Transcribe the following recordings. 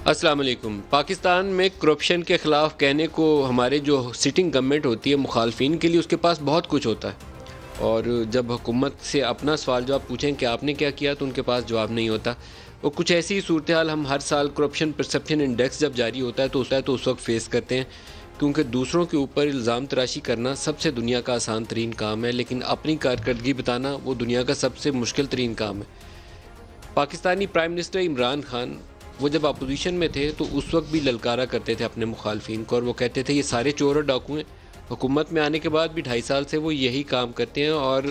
السلام علیکم۔ پاکستان میں کرپشن کے خلاف کہنے کو ہمارے جو سٹنگ گورنمنٹ ہوتی ہے مخالفین کے لیے اس کے پاس بہت کچھ ہوتا ہے، اور جب حکومت سے اپنا سوال جواب پوچھیں کہ آپ نے کیا کیا تو ان کے پاس جواب نہیں ہوتا۔ وہ کچھ ایسی صورتحال ہم ہر سال کرپشن پرسپشن انڈیکس جب جاری ہوتا ہے تو اس وقت فیس کرتے ہیں، کیونکہ دوسروں کے اوپر الزام تراشی کرنا سب سے دنیا کا آسان ترین کام ہے، لیکن اپنی کارکردگی بتانا وہ دنیا کا سب سے مشکل ترین کام ہے۔ پاکستانی پرائم منسٹر عمران خان وہ جب اپوزیشن میں تھے تو اس وقت بھی للکارا کرتے تھے اپنے مخالفین کو، اور وہ کہتے تھے یہ سارے چور اور ڈاکو ہیں۔ حکومت میں آنے کے بعد بھی 2.5 سال سے وہ یہی کام کرتے ہیں اور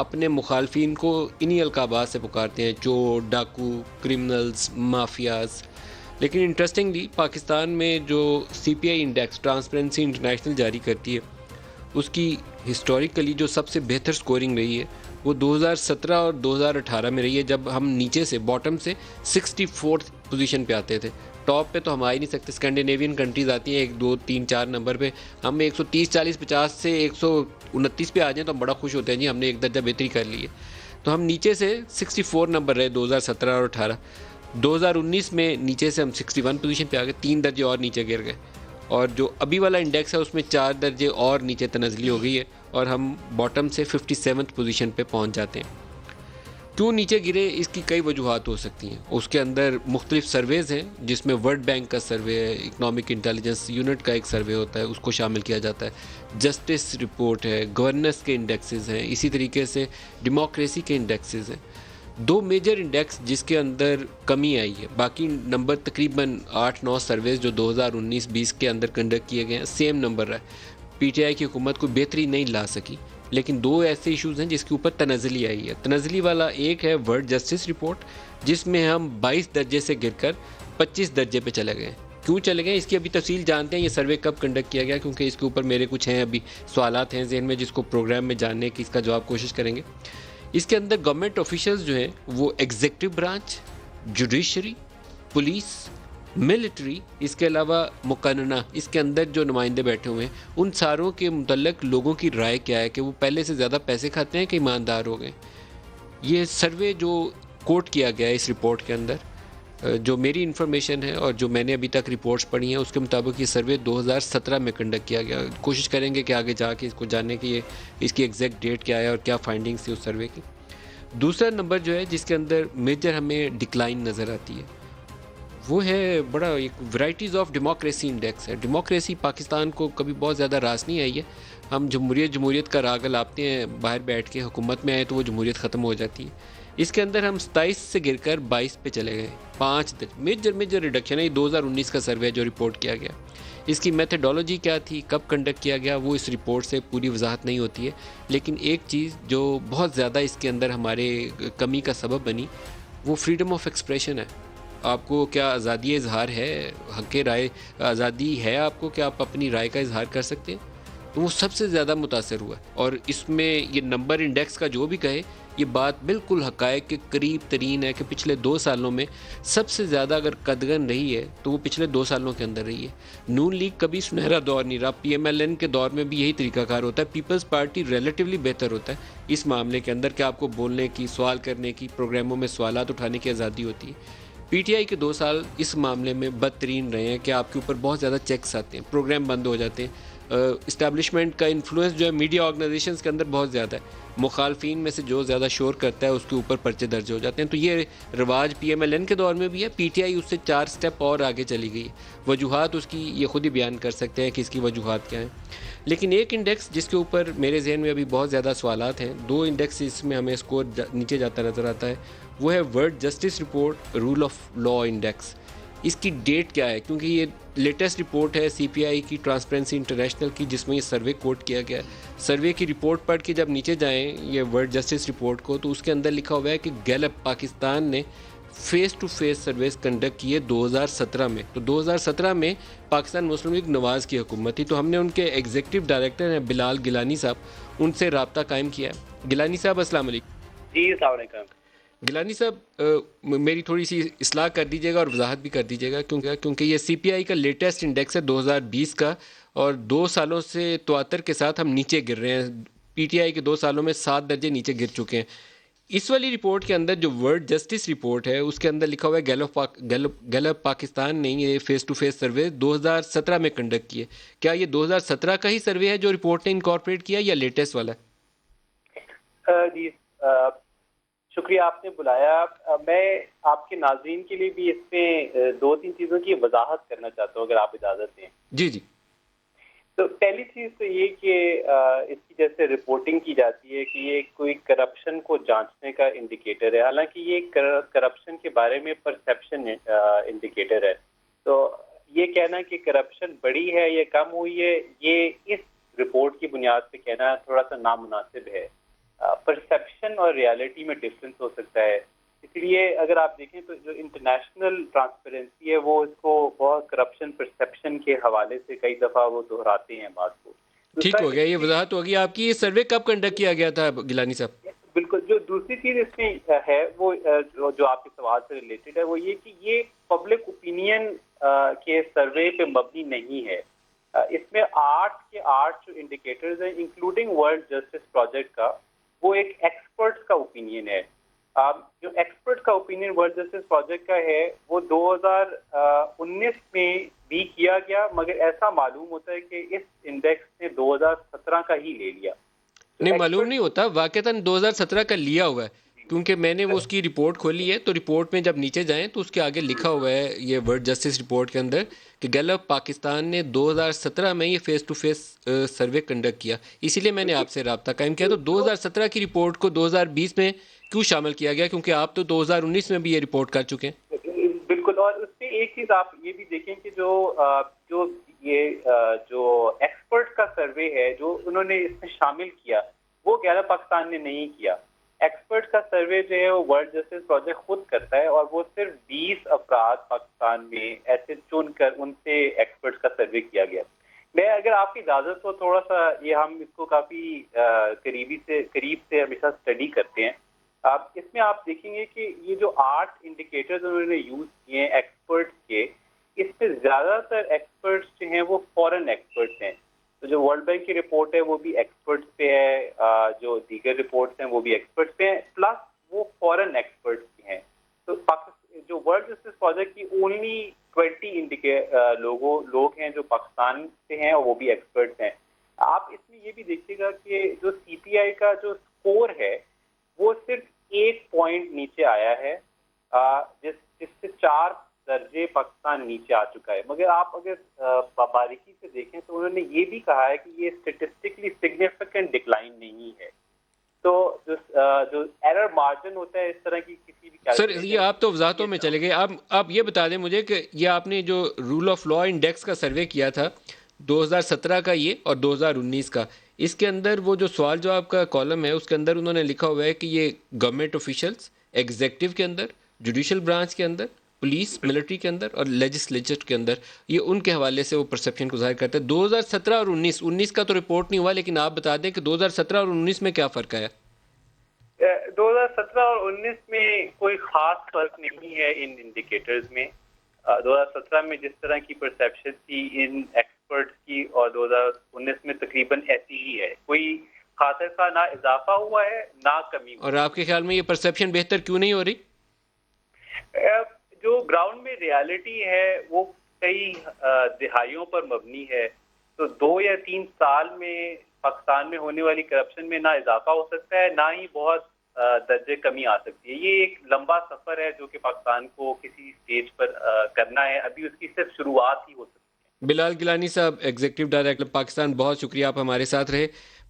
اپنے مخالفین کو انہی القابات سے پکارتے ہیں: چور، ڈاکو، کرمنلز، مافیاز۔ لیکن انٹرسٹنگلی پاکستان میں جو سی پی آئی انڈیکس ٹرانسپیرنسی انٹرنیشنل جاری کرتی ہے، اس کی ہسٹوریکلی جو سب سے بہتر سکورنگ رہی ہے وہ 2017 اور 2018 میں رہی ہے، جب ہم نیچے سے باٹم سے 64 پوزیشن پہ آتے تھے۔ ٹاپ پہ تو ہم آ ہی نہیں سکتے، اسکینڈینیوین کنٹریز آتی ہیں 1 2 3 4 نمبر پہ، ہم 130 40 50 سے 129 پہ آ جائیں تو ہم بڑا خوش ہوتے ہیں، جی ہم نے ایک درجہ بہتری کر لی ہے۔ تو ہم نیچے سے 64 نمبر رہے 2017 اور 18۔ 2019 میں نیچے سے ہم 61 پوزیشن پہ آ گئے، 3 درجے اور نیچے گر گئے، اور جو ابھی والا انڈیکس ہے اس میں 4 درجے اور نیچے تنزلی ہو گئی ہے، اور ہم باٹم سے 57 پوزیشن پہ پہنچ جاتے ہیں۔ کیوں نیچے گرے؟ اس کی کئی وجوہات ہو سکتی ہیں۔ اس کے اندر مختلف سرویز ہیں، جس میں ورلڈ بینک کا سروے ہے، اکنامک انٹیلیجنس یونٹ کا ایک سروے ہوتا ہے، اس کو شامل کیا جاتا ہے، جسٹس رپورٹ ہے، گورننس کے انڈیکسز ہیں، اسی طریقے سے ڈیموکریسی کے انڈیکسز ہیں۔ 2 میجر انڈیکس جس کے اندر کمی آئی ہے، باقی نمبر تقریباً 8-9 سرویز جو 2019-20 کے اندر کنڈکٹ کیے گئے ہیں سیم نمبر رہا ہے۔ پی ٹی آئی کی حکومت کو بہتری نہیں لا سکی، لیکن 2 ایسے ایشوز ہیں جس کے اوپر تنزلی آئی ہے۔ تنزلی والا ایک ہے ورلڈ جسٹس رپورٹ، جس میں ہم 22 درجے سے گر کر 25 درجے پہ چلے گئے۔ کیوں چلے گئے اس کی ابھی تفصیل جانتے ہیں، یہ سروے کب کنڈکٹ کیا گیا، کیونکہ اس کے اوپر میرے کچھ ہیں ابھی سوالات ہیں ذہن میں جس کو پروگرام میں جاننے کی اس کا جواب کوشش کریں گے۔ اس کے اندر گورنمنٹ آفیشلز جو ہیں وہ executive branch, judiciary, police, military, اس کے علاوہ مقننہ، اس کے اندر جو نمائندے بیٹھے ہوئے ہیں، ان ساروں کے متعلق لوگوں کی رائے کیا ہے کہ وہ پہلے سے زیادہ پیسے کھاتے ہیں کہ ایماندار ہو گئے۔ یہ سروے جو کوٹ کیا گیا ہے اس رپورٹ کے اندر، جو میری انفارمیشن ہے اور جو میں نے ابھی تک رپورٹس پڑھی ہیں اس کے مطابق یہ سروے 2017 میں کنڈکٹ کیا گیا۔ کوشش کریں گے کہ آگے جا کے اس کو جاننے کی اس کی ایگزیکٹ ڈیٹ کیا ہے اور کیا فائنڈنگس تھی اس سروے کی۔ دوسرا نمبر جو ہے جس کے اندر میجر ہمیں ڈکلائن نظر آتی ہے وہ ہے بڑا ایک ورائٹیز آف ڈیموکریسی انڈیکس ہے۔ ڈیموکریسی پاکستان کو کبھی بہت زیادہ راس نہیں آئی ہے، ہم جمہوریت کا راگ الاپتے ہیں، باہر بیٹھ کے حکومت میں آئے تو وہ جمہوریت ختم ہو جاتی ہے۔ اس کے اندر ہم 27 سے گر کر 22 پہ چلے گئے، 5 میجر ریڈکشن ہے۔ یہ 2019 کا سروے جو رپورٹ کیا گیا، اس کی میتھڈالوجی کیا تھی، کب کنڈکٹ کیا گیا، وہ اس رپورٹ سے پوری وضاحت نہیں ہوتی ہے، لیکن ایک چیز جو بہت زیادہ اس کے اندر ہمارے کمی کا سبب بنی وہ فریڈم آف ایکسپریشن ہے۔ آپ کو کیا آزادی اظہار ہے، حق رائے، آزادی ہے آپ کو کہ آپ اپنی رائے کا اظہار کر سکتے ہیں؟ تو وہ سب سے زیادہ متاثر ہوا، اور اس میں یہ نمبر انڈیکس کا جو بھی کہے یہ بات بالکل حقائق کے قریب ترین ہے کہ پچھلے 2 سالوں میں سب سے زیادہ اگر قدغن رہی ہے تو وہ پچھلے 2 سالوں کے اندر رہی ہے۔ نون لیگ کبھی سنہرا دور نہیں رہا، پی ایم ایل این کے دور میں بھی یہی طریقہ کار ہوتا ہے۔ پیپلز پارٹی ریلیٹیولی بہتر ہوتا ہے اس معاملے کے اندر کہ آپ کو بولنے کی، سوال کرنے کی، پروگراموں میں سوالات اٹھانے کی آزادی ہوتی ہے۔ پی ٹی آئی کے 2 سال اس معاملے میں بدترین رہے ہیں کہ آپ کے اوپر بہت زیادہ چیکس آتے ہیں، پروگرام بند ہو جاتے ہیں، اسٹیبلشمنٹ کا انفلوئنس جو ہے میڈیا آرگنائزیشنز کے اندر بہت زیادہ ہے، مخالفین میں سے جو زیادہ شور کرتا ہے اس کے اوپر پرچے درج ہو جاتے ہیں۔ تو یہ رواج پی ایم ایل این کے دور میں بھی ہے، پی ٹی آئی اس سے 4 سٹیپ اور آگے چلی گئی ہے۔ وجوہات اس کی یہ خود ہی بیان کر سکتے ہیں کہ اس کی وجوہات کیا ہیں، لیکن ایک انڈیکس جس کے اوپر میرے ذہن میں ابھی بہت زیادہ سوالات ہیں، 2 انڈیکس اس میں ہمیں اسکور نیچے جاتا نظر آتا ہے، وہ ہے world justice report, rule of law index. اس کی ڈیٹ کیا ہے؟ کیونکہ یہ لیٹسٹ رپورٹ ہے سی پی آئی کی ٹرانسپیرنسی انٹرنیشنل کی، جس میں یہ سروے کوٹ کیا گیا ہے۔ سروے کی رپورٹ پڑھ کے جب نیچے جائیں یہ ورلڈ جسٹس رپورٹ کو، تو اس کے اندر لکھا ہوا ہے کہ گیلپ پاکستان نے face to face surveys conduct کیے 2017 میں۔ تو 2017 میں پاکستان مسلم لیگ نواز کی حکومت تھی، تو ہم نے ان کے ایگزیکٹو ڈائریکٹر ہیں بلال گیلانی صاحب، ان سے رابطہ قائم کیا ہے۔ گیلانی صاحب السلام علیکم۔ جی السلام علیکم۔ گیلانی صاحب میری تھوڑی سی اصلاح کر دیجیے گا اور وضاحت بھی کر دیجیے گا، کیونکہ یہ سی پی آئی کا لیٹسٹ انڈیکس ہے 2020 کا، اور 2 سالوں سے تواتر کے ساتھ ہم نیچے گر رہے ہیں۔ پی ٹی آئی کے 2 سالوں میں 7 درجے نیچے گر چکے ہیں۔ اس والی رپورٹ کے اندر جو ورلڈ جسٹس رپورٹ ہے اس کے اندر لکھا ہوا ہے گیلپ پاکستان نے یہ فیس ٹو فیس سروے 2017 میں کنڈکٹ کیے. کیا یہ 2017 کا ہی سروے ہے جو رپورٹ نے انکارپوریٹ کیا یا لیٹسٹ والا؟ جی شکریہ آپ نے بلایا. میں آپ کے ناظرین کے لیے بھی اس میں دو تین چیزوں کی وضاحت کرنا چاہتا ہوں اگر آپ اجازت دیں. جی جی. تو پہلی چیز تو یہ کہ اس کی جیسے رپورٹنگ کی جاتی ہے کہ یہ کوئی کرپشن کو جانچنے کا انڈیکیٹر ہے، حالانکہ یہ کرپشن کے بارے میں پرسیپشن انڈیکیٹر ہے. تو یہ کہنا کہ کرپشن بڑی ہے یا کم ہوئی ہے، یہ اس رپورٹ کی بنیاد پہ کہنا تھوڑا سا نامناسب ہے. پرسیپشن اور ریالٹی میں ڈفرینس ہو سکتا ہے. اس لیے اگر آپ دیکھیں تو جو انٹرنیشنل ٹرانسپیرنسی ہے وہ اس کو بہت کرپشن پرسیپشن کے حوالے سے کئی دفعہ وہ دہراتے ہیں بات کو. ٹھیک ہو گیا، یہ وضاحت ہوگی آپ کی. یہ سروے کب کنڈکٹ کیا گیا تھا گیلانی صاحب؟ بالکل. جو دوسری چیز اس میں ہے وہ جو آپ کے سوال سے ریلیٹڈ ہے وہ یہ کہ یہ پبلک اوپینین کے سروے پہ مبنی نہیں ہے. اس میں 8 جو انڈیکیٹرز ہیں انکلوڈنگ ورلڈ جسٹس پروجیکٹ کا، وہ ایک ایکسپرٹس کا اوپینین ہے. جو ایکسپرٹ کا اوپینین ورلڈ جسٹس پروجیکٹ کا ہے وہ 2019 میں بھی کیا گیا، مگر ایسا معلوم ہوتا ہے کہ اس انڈیکس نے 2017 کا ہی لے لیا. نہیں معلوم نہیں ہوتا، واقعتاً 2017 کا لیا ہوا ہے، کیونکہ میں نے وہ اس کی رپورٹ کھولی ہے. تو رپورٹ میں جب نیچے جائیں تو اس کے آگے لکھا ہوا ہے یہ ورلڈ جسٹس رپورٹ کے اندر کہ گیلپ پاکستان نے 2017 میں یہ face to face survey conduct کیا. اسی لیے میں نے آپ سے رابطہ قائم کیا. تو 2017 کی رپورٹ کو 2020 میں کیوں شامل کیا گیا؟ کیونکہ آپ تو 2019 میں بھی یہ رپورٹ کر چکے ہیں. بالکل. اور اس میں ایک چیز آپ یہ بھی دیکھیں کہ جو ایکسپرٹ کا سروے ہے جو انہوں نے اس میں شامل کیا وہ گیلپ پاکستان نے نہیں کیا. ایکسپرٹ کا سروے جو ہے وہ ورلڈ جسٹس پروجیکٹ خود کرتا ہے، اور وہ صرف 20 افراد پاکستان میں ایسے چن کر ان سے ایکسپرٹس کا سروے کیا گیا. میں اگر آپ کی اجازت ہو تھوڑا سا یہ ہم اس کو کافی قریب سے ہمیشہ اسٹڈی کرتے ہیں. اس میں آپ دیکھیں گے کہ یہ جو 8 انڈیکیٹرز انہوں نے یوز کیے ہیں ایکسپرٹس کے، اس پہ زیادہ تر ایکسپرٹس جو ہیں وہ فورن ایکسپرٹس ہیں. تو جو ورلڈ بینک کی رپورٹ ہے وہ بھی ایکسپرٹس پہ ہے، جو دیگر رپورٹس ہیں وہ بھی ایکسپرٹس پہ ہیں، پلس وہ فورن ایکسپرٹس بھی ہیں. تو جو ورلڈ جسٹس پروجیکٹ کی اونلی 20 لوگ ہیں جو پاکستان سے ہیں اور وہ بھی ایکسپرٹس ہیں. آپ اس میں یہ بھی دیکھیے گا کہ جو سی پی آئی کا جو اسکور ہے وہ صرف 1 پوائنٹ نیچے آیا ہے، جس سے 4 درجے پاکستان نیچے آ چکا ہے. مگر آپ اگر باریکی سے دیکھیں تو انہوں نے یہ بھی کہا ہے کہ یہ اسٹیٹسٹکلی سگنیفیکنٹ ڈکلائن نہیں ہے. تو جو ایرر مارجن ہوتا ہے اس طرح کی کسی بھی سر یہ آپ تو وضاحتوں میں چلے گئے. آپ یہ بتا دیں مجھے کہ یہ آپ نے جو رول آف لا انڈیکس کا سروے کیا تھا 2017 کا یہ اور 2019 کا، اس کے اندر وہ جو سوال جواب کا کالم ہے اس کے اندر انہوں نے لکھا ہوا ہے کہ یہ گورنمنٹ آفیشلز ایگزیکٹو کے اندر، جوڈیشل برانچ کے اندر، پولیس ملٹری کے اندر اور لیجسلیچر کے اندر، یہ ان کے حوالے سے وہ پرسیپشن کو ظاہر کرتا ہے. 2017 اور 19 کا تو رپورٹ نہیں ہوا، لیکن آپ بتا دیں کہ 2017 اور 19 میں کیا فرق آیا؟ 2017 اور 19 میں کوئی خاص فرق نہیں ہے ان انڈیکیٹرز میں. 2017 میں جس طرح کی پرسیپشن تھی ان ایکسپرٹس کی اور 2019 میں تقریباً ایسی ہی ہے. کوئی خاص ایسا نہ اضافہ ہوا ہے نہ کمی. اور آپ کے خیال میں یہ پرسیپشن بہتر کیوں نہیں ہو رہی؟ جو گراؤنڈ میں ریالٹی ہے وہ کئی دہائیوں پر مبنی ہے. تو 2 یا 3 سال میں پاکستان میں ہونے والی کرپشن میں نہ اضافہ ہو سکتا ہے نہ ہی بہت درجے کمی آ سکتی ہے. یہ ایک لمبا سفر ہے جو کہ پاکستان کو کسی سٹیج پر کرنا ہے. ابھی اس کی صرف شروعات ہی ہو سکتی ہے. بلال گیلانی صاحب، ایگزیکٹو ڈائریکٹر پاکستان، بہت شکریہ آپ ہمارے ساتھ رہے.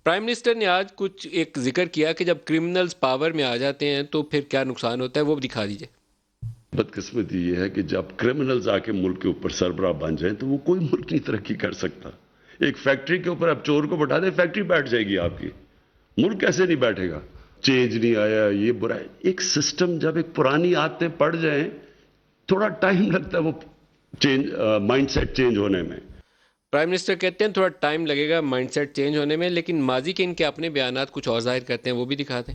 پرائم منسٹر نے آج کچھ ایک ذکر کیا کہ جب کرمنلز پاور میں آ جاتے ہیں تو پھر کیا نقصان ہوتا ہے، وہ دکھا دیجئے. بدقسمتی یہ ہے کہ جب کرمنلز آ کے ملک کے اوپر سربراہ بن جائیں تو وہ کوئی ملک نہیں ترقی کر سکتا. ایک فیکٹری کے اوپر آپ چور کو بٹھا دیں، فیکٹری بیٹھ جائے گی آپ کی، ملک کیسے نہیں بیٹھے گا؟ چینج نہیں آیا، یہ برا ہے. ایک سسٹم جب ایک پرانی عادتیں پڑ جائیں تھوڑا ٹائم لگتا ہے وہ مائنڈ سیٹ چینج ہونے میں. پرائم منسٹر کہتے ہیں تھوڑا ٹائم لگے گا مائنڈ سیٹ چینج ہونے میں، لیکن ماضی کے ان کے اپنے بیانات کچھ اور ظاہر کرتے ہیں، وہ بھی دکھا دیں.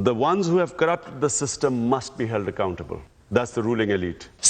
The ones who have corrupted the system must be held accountable. That's the ruling elite.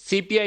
CPI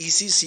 ECC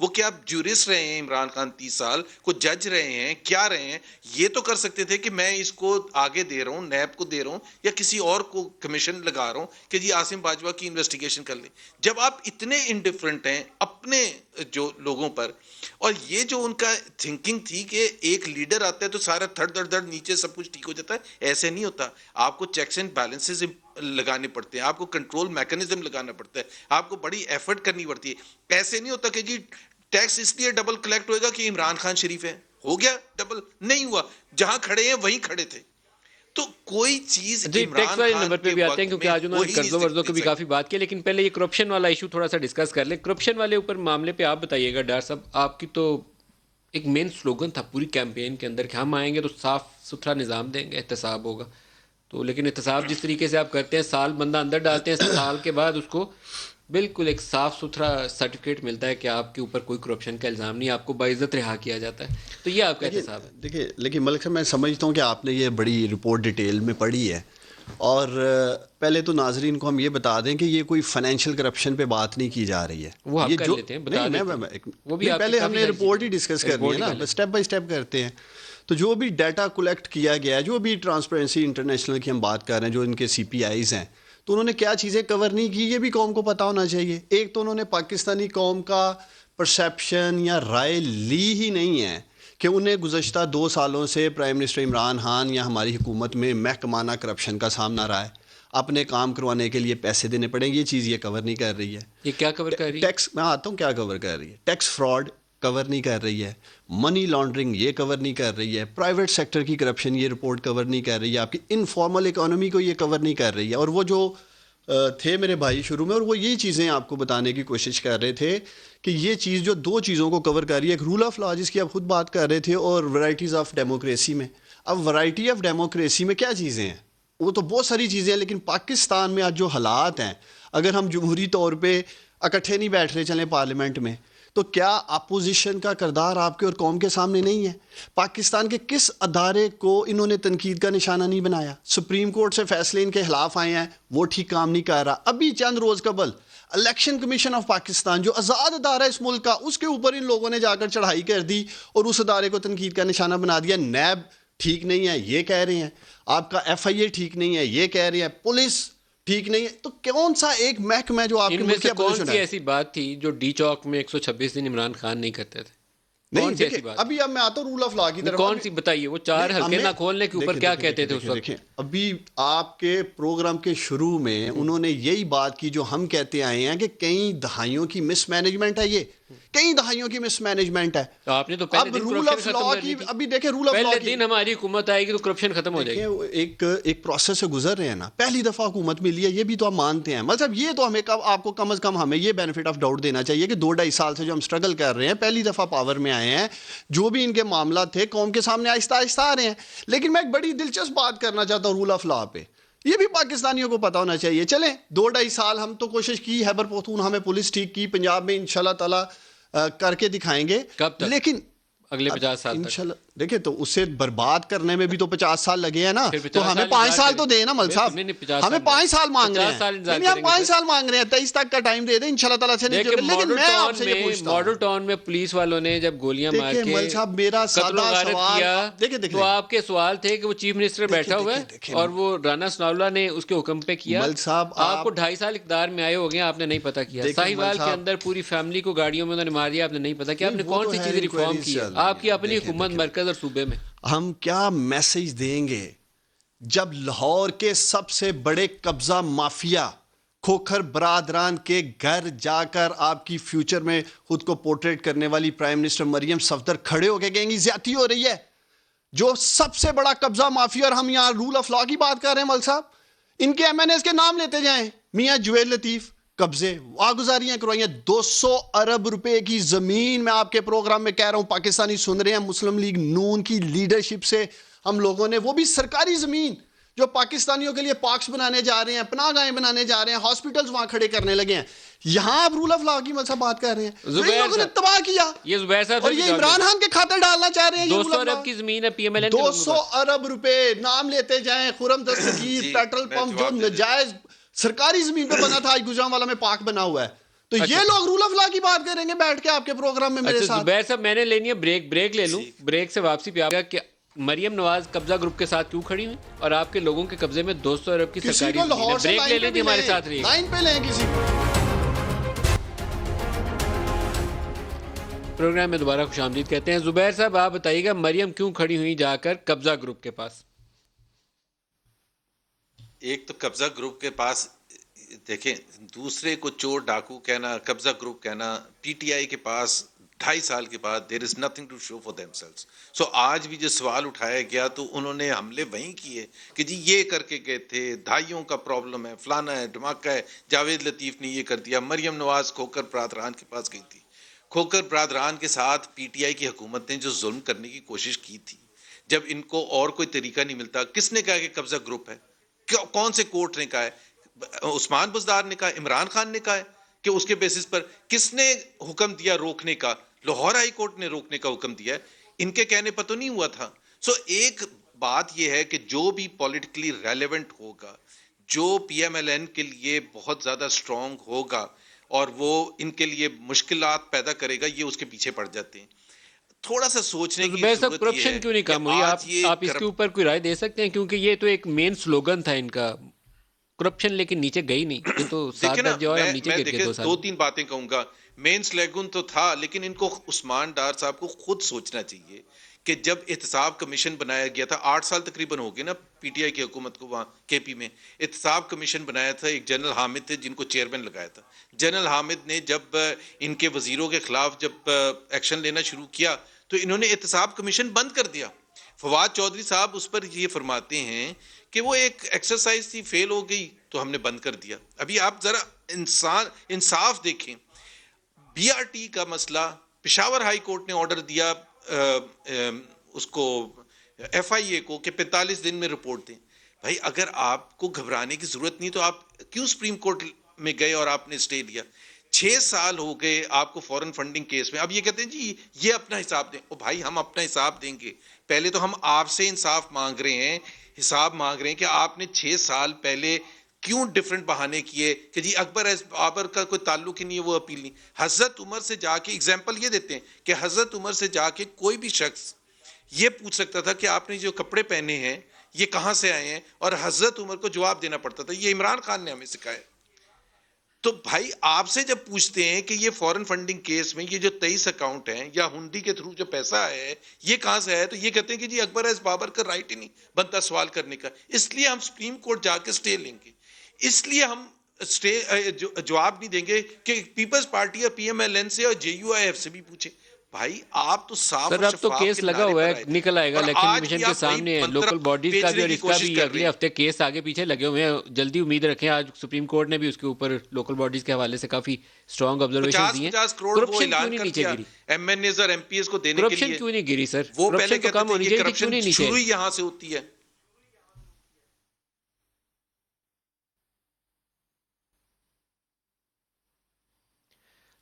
وہ کیا جورسٹ رہے ہیں عمران خان 30 سال کو جج رہے ہیں کیا رہے ہیں؟ یہ تو کر سکتے تھے کہ میں اس کو آگے دے رہا ہوں نیب کو دے رہا ہوں یا کسی اور کو کمیشن لگا رہا ہوں کہ جی عاصم باجوہ کی انویسٹیگیشن کر لیں. جب آپ اتنے انڈیفرنٹ ہیں اپنے جو لوگوں پر, اور یہ جو ان کا تھنکنگ تھی کہ ایک لیڈر آتا ہے تو سارا دھڑ دھڑ دھڑ نیچے سب کچھ ٹھیک ہو جاتا ہے, ایسے نہیں ہوتا. آپ کو چیکس اینڈ بیلنسز لگانے پڑتے ہیں, آپ کو کنٹرول میکنزم لگانا پڑتا ہے, آپ کو بڑی ایفرٹ کرنی پڑتی ہے. ایسے نہیں ہوتا کہ جی ٹیکس اس لیے ڈبل کلیکٹ ہوئے گا کہ عمران خان شریف ہے, ہو گیا ڈبل. نہیں ہوا, جہاں کھڑے ہیں وہیں کھڑے تھے. تو کوئی چیز جی ٹیکس والے نمبر پہ بھی آتے ہیں کیونکہ آج انہوں نے قرضوں ورزوں کی بھی کافی بات کی, لیکن پہلے یہ کرپشن والا ایشو تھوڑا سا ڈسکس کر لیں. کرپشن والے اوپر معاملے پہ آپ بتائیے گا ڈاکٹر صاحب, آپ کی تو ایک مین سلوگن تھا پوری کیمپین کے اندر کہ ہم آئیں گے تو صاف ستھرا نظام دیں گے, احتساب ہوگا. تو لیکن احتساب جس طریقے سے آپ کرتے ہیں, سال بندہ اندر ڈالتے ہیں, سال کے بعد اس کو بالکل ایک صاف ستھرا سرٹیفکیٹ ملتا ہے کہ آپ کے اوپر کوئی کرپشن کا الزام نہیں, آپ کو باعزت رہا کیا جاتا ہے. تو یہ آپ کا احتساب ہے. دیکھیے لیکن ملک صاحب میں سمجھتا ہوں کہ آپ نے یہ بڑی رپورٹ ڈیٹیل میں پڑھی ہے, اور پہلے تو ناظرین کو ہم یہ بتا دیں کہ یہ کوئی فائنینشیل کرپشن پہ بات نہیں کی جا رہی ہے. وہ آپ یہ کر جو لیتے ہیں, بتا دیتے ہیں. وہ بھی پہلے ہم نے رپورٹ ہی ڈسکس کرنی ہے نا, اسٹیپ بائی اسٹیپ کرتے ہیں. تو جو بھی ڈیٹا کلیکٹ کیا گیا ہے, جو بھی ٹرانسپیرنسی انٹرنیشنل کی ہم بات کر رہے ہیں, جو ان کے سی پی آئیز ہیں, تو انہوں نے کیا چیزیں کور نہیں کی یہ بھی قوم کو پتہ ہونا چاہیے. ایک تو انہوں نے پاکستانی قوم کا پرسیپشن یا رائے لی ہی نہیں ہے کہ انہیں گزشتہ 2 سالوں سے پرائم منسٹر عمران خان یا ہماری حکومت میں محکمانہ کرپشن کا سامنا رہا ہے, اپنے کام کروانے کے لیے پیسے دینے پڑیں. یہ چیز یہ کور نہیں کر رہی ہے. یہ کیا کور کر رہی ہے؟ ٹیکس, میں آتا ہوں کیا کور کر رہی ہے. ٹیکس فراڈ کور نہیں کر رہی ہے, منی لانڈرنگ یہ کور نہیں کر رہی ہے, پرائیویٹ سیکٹر کی کرپشن یہ رپورٹ کور نہیں کر رہی ہے, آپ کی انفارمل اکانومی کو یہ کور نہیں کر رہی ہے. اور وہ جو تھے میرے بھائی شروع میں, اور وہ یہی چیزیں آپ کو بتانے کی کوشش کر رہے تھے کہ یہ چیز جو 2 چیزوں کو کور کر رہی ہے, ایک رول آف لا جس کی آپ خود بات کر رہے تھے, اور ورائٹیز آف ڈیموکریسی میں. اب ورائٹی آف ڈیموکریسی میں کیا چیزیں ہیں؟ وہ تو بہت ساری چیزیں ہیں, لیکن پاکستان میں آج جو حالات ہیں, اگر ہم جمہوری طور پہ اکٹھے نہیں بیٹھ رہے چلیں پارلیمنٹ میں, تو کیا اپوزیشن کا کردار آپ کے اور قوم کے سامنے نہیں ہے؟ پاکستان کے کس ادارے کو انہوں نے تنقید کا نشانہ نہیں بنایا؟ سپریم کورٹ سے فیصلے ان کے خلاف آئے ہیں, وہ ٹھیک کام نہیں کر رہا. ابھی چند روز قبل الیکشن کمیشن آف پاکستان جو آزاد ادارہ ہے اس ملک کا, اس کے اوپر ان لوگوں نے جا کر چڑھائی کر دی اور اس ادارے کو تنقید کا نشانہ بنا دیا. نیب ٹھیک نہیں ہے یہ کہہ رہے ہیں, آپ کا ایف آئی اے ٹھیک نہیں ہے یہ کہہ رہے ہیں, پولیس ٹھیک نہیں ہے. تو کون سا ایک محکمہ ہے جو آپ کے ملک کی کون سی ایسی بات تھی جو ڈی چوک میں 126 دن عمران خان نہیں کرتے تھے؟ نہیں دیکھیں, ابھی اب میں آتا ہوں رول آف لا کی طرف. کون سی بتائیے, وہ 4 حلقے نہ کھولنے کے اوپر کیا کہتے تھے اس وقت؟ ابھی آپ کے پروگرام کے شروع میں انہوں نے یہی بات کی جو ہم کہتے آئے ہیں کہ کئی دہائیوں کی مس مینجمنٹ ہے, یہ کئی دہائیوں کی مس مینجمنٹ ہے. تو آپ نے تو پہلے دن رول آف لا کی, ابھی دیکھیں رول آف لا پہلے دن ہماری حکومت آئے گی تو کرپشن ختم ہو جائے گی. ایک پروسیس سے گزر رہے ہیں نا, پہلی دفعہ حکومت ملی ہے, یہ بھی تو ہم مانتے ہیں. مطلب یہ تو ہمیں آپ کو کم از کم ہمیں یہ بینیفٹ آف ڈاؤٹ دینا چاہیے کہ 2-2.5 سال سے جو ہم اسٹرگل کر رہے ہیں, پہلی دفعہ پاور میں آئے ہیں, جو بھی ان کے معاملات تھے قوم کے سامنے آہستہ آہستہ آ رہے ہیں. لیکن میں ایک بڑی دلچسپ بات کرنا چاہتا ہوں رول آف لا پہ, یہ بھی پاکستانیوں کو پتا ہونا چاہیے. چلیں 2-2.5 سال ہم تو کوشش کی, خیبر پختونخوا ہمیں پولیس ٹھیک کی, پنجاب میں انشاءاللہ تعالی کر کے دکھائیں گے. کب تک؟ لیکن اگلے 50 سال انشاءاللہ دیکھیں, تو اسے برباد کرنے میں بھی تو 50 سال لگے ہیں نا, تو ہمیں 5 سال تو دیں نا مل صاحب. ہمیں 5 سال مانگ رہے ہیں, ہم 5 سال مانگ رہے ہیں, 23 تک کا ٹائم دے دیں انشاءاللہ تعالیٰ سے. لیکن میں آپ سے یہ پوچھتا ہوں, ماڈل ٹاؤن میں پولیس والوں نے جب گولیاں مار کے مل صاحب میرا قتل و غارت کیا, تو آپ کے سوال تھے کہ وہ چیف منسٹر بیٹھا ہوا ہے اور وہ رانا ثناء اللہ نے اس کے حکم پہ کیا. آپ کو 2.5 سال اقتدار میں آئے ہو گئے, آپ نے نہیں پتا کیا. ساہیوال کے اندر پوری فیملی کو گاڑیوں میں انہوں نے مار دیا, آپ نے نہیں پتا کیا. آپ نے کون سی چیزیں ریفارم کی؟ آپ کی اپنی حکومت مرکز اور صوبے میں. ہم کیا میسج دیں گے جب لاہور کے سب سے بڑے قبضہ مافیا کھوکھر برادران کے گھر جا کر آپ کی فیوچر میں خود کو پورٹریٹ کرنے والی پرائم منسٹر مریم صفدر کھڑے ہو کے کہیں گی زیادتی ہو رہی ہے؟ جو سب سے بڑا قبضہ مافیا, اور ہم یہاں رول آف لا کی بات کر رہے ہیں مل صاحب, ان کے ایم این ایز کے نام لیتے جائیں, میاں جویل لطیف قبضے واگزاریاں کروائی ہیں, 200 ارب روپے کی زمین. میں آپ کے پروگرام میں کہہ رہا ہوں, پاکستانی سن رہے ہیں, مسلم لیگ نون کی لیڈرشپ سے ہم لوگوں نے, وہ بھی سرکاری زمین جو پاکستانیوں کے لیے پارکس بنانے جا رہے ہیں, پناہ گاہیں بنانے جا رہے ہیں, ہاسپٹلز وہاں کھڑے کرنے لگے ہیں. یہاں آپ رول آف لا کی مطلب بات کر رہے ہیں, لوگوں نے تباہ کیا, اور یہ عمران خان کے کھاتے ڈالنا چاہ رہے ہیں. 200 ارب کی زمین ہے پی ایم ایل این, 200 ارب روپے نام لیتے جائیں. خرم دستگیر پیٹرول پمپ جو نجائز سرکاری زمین پہ بنا تھا, آج گجرانوالا میں پارک بنا ہوا ہے. تو یہ لوگ رول آف لا کی بات کریں گے بیٹھ کے آپ کے پروگرام میں میرے اچھا ساتھ. زبیر صاحب، میں نے لینی ہے بریک لے لوں. بریک سے واپسی پہ آپ کہ مریم نواز قبضہ گروپ کے ساتھ کیوں کھڑی ہوئی اور آپ کے لوگوں کے قبضے میں 200 ارب کی کسی سرکاری کو زمین ہے. لاہور سے بریک لے لیں جی، ہمارے ساتھ رہیے. لائن پہ لیں کسی کو. پروگرام میں دوبارہ خوش آمدید کہتے ہیں. زبیر صاحب آپ بتائیے گا مریم کیوں کھڑی ہوئی جا کر قبضہ گروپ کے پاس؟ ایک تو قبضہ گروپ کے پاس دیکھیں، دوسرے کو چور ڈاکو کہنا، قبضہ گروپ کہنا، پی ٹی آئی کے پاس 2.5 سال کے بعد there is nothing to show for themselves. So آج بھی جو سوال اٹھایا گیا تو انہوں نے حملے وہیں کیے کہ جی یہ کر کے گئے تھے، دھائیوں کا پرابلم ہے، فلانا ہے، دھماکہ ہے، جاوید لطیف نے یہ کر دیا. مریم نواز کھوکر برادران کے پاس گئی تھی. کھوکر برادران کے ساتھ پی ٹی آئی کی حکومت نے جو ظلم کرنے کی کوشش کی تھی، جب ان کو اور کوئی طریقہ نہیں ملتا، کس نے کہا کہ قبضہ گروپ ہے؟ کون سے کورٹ نے کہا ہے؟ عثمان بزدار نے کہا، عمران خان نے کہا ہے کہ اس کے بیسس پر کس نے حکم دیا روکنے کا؟ لاہور ہائی کورٹ نے روکنے کا حکم دیا ہے. ان کے کہنے پر تو نہیں ہوا تھا. سو ایک بات یہ ہے کہ جو بھی پولیٹیکلی ریلیونٹ ہوگا، جو پی ایم ایل این کے لیے بہت زیادہ اسٹرانگ ہوگا اور وہ ان کے لیے مشکلات پیدا کرے گا، یہ اس کے پیچھے پڑ جاتے ہیں. تھوڑا سا سوچنے کی زبیر صاحب ضرورت یہ کرپشن ہے کیوں نہیں کہ کم ہوئی؟ آج یہ آپ اس کے اوپر کوئی رائے دے سکتے ہیں؟ کیونکہ یہ تو ایک مین سلوگن تھا ان کا، کرپشن، لیکن نیچے گئی نہیں. یہ تو 7 دیکھیں نا، درجے اور ہم نیچے میں گر گئے 2 دیکھیں سال. 2-3 باتیں کہوں گا. مین سلیگن تو تھا، لیکن ان کو عثمان ڈار صاحب کو خود سوچنا چاہیے کہ جب احتساب کمیشن بنایا گیا تھا، 8 سال تقریباً ہو گئے نا پی ٹی آئی کی حکومت کو وہاں کے پی میں. احتساب کمیشن بنایا تھا، ایک جنرل حامد تھے جن کو چیئرمین لگایا تھا. جنرل حامد نے جب ان کے وزیروں کے خلاف جب ایکشن لینا شروع کیا تو انہوں نے احتساب کمیشن بند کر دیا. فواد چودھری صاحب اس پر یہ فرماتے ہیں کہ وہ ایک ایکسرسائز تھی، فیل ہو گئی تو ہم نے بند کر دیا. ابھی آپ ذرا انصاف دیکھیں. بی آر ٹی کا مسئلہ، پشاور ہائی کورٹ نے آرڈر دیا اس کو ایف آئی اے کو کہ 45 دن میں رپورٹ دیں. بھائی اگر آپ کو گھبرانے کی ضرورت نہیں تو آپ کیوں سپریم کورٹ میں گئے اور آپ نے اسٹے لیا؟ 6 سال ہو گئے آپ کو فورن فنڈنگ کیس میں. اب یہ کہتے ہیں جی یہ اپنا حساب دیں. او بھائی ہم اپنا حساب دیں گے، پہلے تو ہم آپ سے انصاف مانگ رہے ہیں، حساب مانگ رہے ہیں کہ آپ نے 6 سال پہلے کیوں ڈیفرنٹ بہانے کیے کہ جی اکبر بابر کا کوئی تعلق ہی نہیں ہے، وہ اپیل نہیں. حضرت عمر سے جا کے ایگزامپل یہ دیتے ہیں کہ حضرت عمر سے جا کے کوئی بھی شخص یہ پوچھ سکتا تھا کہ آپ نے جو کپڑے پہنے ہیں یہ کہاں سے آئے ہیں، اور حضرت عمر کو جواب دینا پڑتا تھا. یہ عمران خان نے ہمیں سکھایا. تو بھائی آپ سے جب پوچھتے ہیں کہ یہ فورن فنڈنگ کیس میں یہ جو 23 اکاؤنٹ ہیں یا ہنڈی کے تھرو جو پیسہ آیا ہے یہ کہاں سے آیا ہے، تو یہ کہتے ہیں کہ جی اکبر ایس بابر کا رائٹ ہی نہیں بنتا سوال کرنے کا. اس لیے ہم سپریم کورٹ جا کے سٹے لیں گے، اس لیے ہم جواب نہیں دیں گے کہ پیپلز پارٹی اور پی ایم ایل این سے اور جے یو آئی ایف سے بھی پوچھیں. بھائی آپ تو صاف سر اور اب تو شفاف کیس کے لگا نعرے ہوا پر ہے، آئے تھے، نکل آئے گا اور الیکشن آج کمیشن بھی کے آپ وہی سامنے ہے. منتر لوکل باڈیز کا بھی بیچنے اور کی اس کا کوشش بھی کر اگلے رہے ہیں. ہفتے کیس آگے پیچھے لگے ہوئے ہیں. جلدی امید رکھیں. آج سپریم کورٹ نے بھی اس کے اوپر لوکل باڈیز کے حوالے سے کافی اسٹرانگ آبزرویشن دی ہیں. 50 کروڑ وہ کرپشن کیوں اعلان نہیں کر نیچے دیا گری؟ ایم این ایز اور ایم پی ایس کو دینے کے کرپشن لیے. کیوں نہیں گری سر؟ وہ پہلے کرپشن تو کہتے کم تھے ہونی یہ چاہیے تھی، کیوں کرپشن نہیں نیچے شروع آئی؟ ہی یہاں سے ہوتی ہے.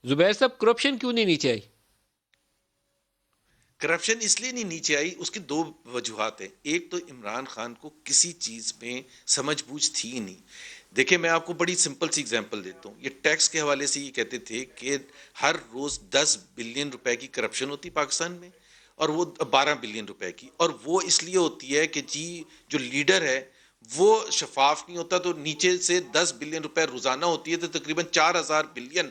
زبیر صاحب کرپشن کیوں نہیں نیچے آئی؟ کرپشن اس لیے نہیں نیچے آئی، اس کی 2 وجوہات ہیں. ایک تو عمران خان کو کسی چیز میں سمجھ بوجھ تھی ہی نہیں. دیکھیں میں آپ کو بڑی سمپل سی ایگزامپل دیتا ہوں. یہ ٹیکس کے حوالے سے یہ کہتے تھے کہ ہر روز 10 بلین روپے کی کرپشن ہوتی پاکستان میں، اور وہ 12 بلین روپے کی. اور وہ اس لیے ہوتی ہے کہ جی جو لیڈر ہے وہ شفاف نہیں ہوتا، تو نیچے سے 10 بلین روپے روزانہ ہوتی ہے، تو تقریباً 4000 بلین